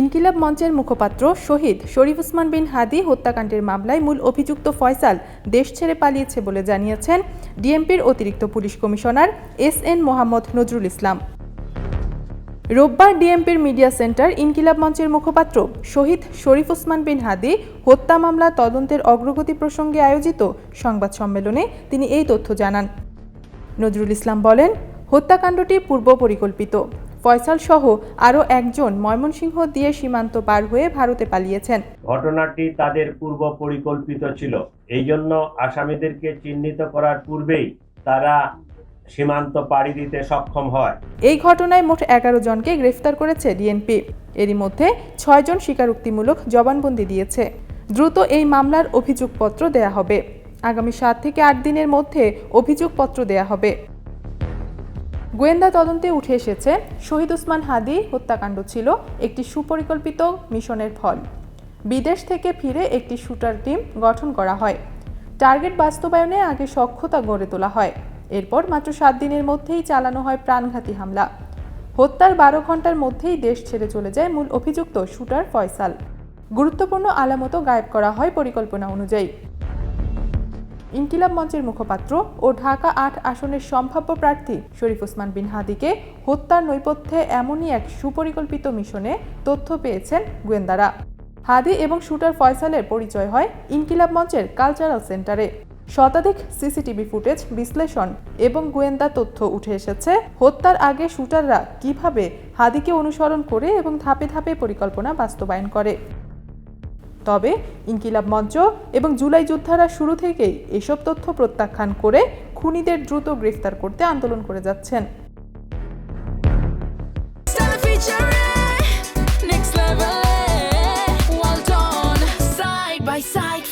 ইনকিলাব মঞ্চের মুখপাত্র শহীদ শরীফ ওসমান বিন হাদি হত্যাকাণ্ডের মামলায় মূল অভিযুক্ত ফয়সাল দেশ ছেড়ে পালিয়েছে বলে জানিয়েছেন ডিএমপির অতিরিক্ত police commissioner SN Mohammad Nazrul Islam. রোববার ডিএমপির মিডিয়া সেন্টার ইনকিলাব মঞ্চের মুখপাত্র শহীদ শরীফ ওসমান বিন হাদি হত্যা মামলা তদন্তের অগ্রগতি প্রসঙ্গে আয়োজিত সংবাদ সম্মেলনে তিনি এই তথ্য জানান। নজরুল ইসলাম বলেন, হত্যাকাণ্ডটি পূর্ব পরিকল্পিত। ফয়সাল সহ আরও একজন ময়মনসিংহ দিয়ে সীমান্ত পার হয়ে ভারতে পালিয়েছেন। ঘটনাটি তাদের পূর্ব পরিকল্পিত ছিল। এই জন্য আসামিদেরকে চিহ্নিত করার পূর্বেই তারা সীমান্ত পাড়ি দিতে সক্ষম হয়। এই ঘটনায় মোট 11 জনকে গ্রেফতার করেছে ডিএমপি। এরই মধ্যে 6 জন স্বীকারোক্তিমূলক জবানবন্দি দিয়েছে। দ্রুত এই মামলার অভিযোগপত্র দেয়া হবে। আগামী 7 থেকে 8 দিনের মধ্যে অভিযোগপত্র দেয়া হবে। গোয়েন্দা তদন্তে উঠে এসেছে, শহীদ ওসমান হাদি হত্যাকাণ্ড ছিল একটি সুপরিকল্পিত মিশনের ফল। বিদেশ থেকে ফিরে একটি শুটার টিম গঠন করা হয়। টার্গেট বাস্তবায়নে আগে সক্ষমতা গড়ে তোলা হয়। এরপর মাত্র 7 দিনের মধ্যেই চালানো হয় প্রাণঘাতী হামলা। হত্যার 12 ঘন্টার মধ্যেই দেশ ছেড়ে চলে যায় মূল অভিযুক্ত শুটার ফয়সাল। গুরুত্বপূর্ণ আলামতও গায়েব করা হয় পরিকল্পনা অনুযায়ী। ইনকিলাব মঞ্চের মুখপাত্র ও ঢাকা 8 আসনের সম্ভাব্য প্রার্থী শরীফ ওসমান বিন হাদিকে হত্যার নেপথ্যে এমনই এক সুপরিকল্পিত মিশনে তথ্য পেয়েছেন গোয়েন্দারা। হাদি এবং শুটার ফয়সালের পরিচয় হয় ইনকিলাব মঞ্চের কালচারাল সেন্টারে। শতাধিক সিসিটিভি ফুটেজ বিশ্লেষণ এবং গোয়েন্দা তথ্য উঠে এসেছে হত্যার আগে শুটাররা কিভাবে হাদিকে অনুসরণ করে এবং ধাপে ধাপে পরিকল্পনা বাস্তবায়ন করে। তবে ইনকিলাব মঞ্চ এবং জুলাই যোদ্ধারা শুরু থেকেই এসব তথ্য প্রত্যাখ্যান করে খুনিদের দ্রুত গ্রেফতার করতে আন্দোলন করে যাচ্ছেন।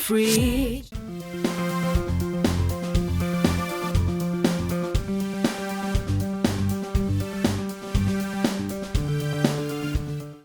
Free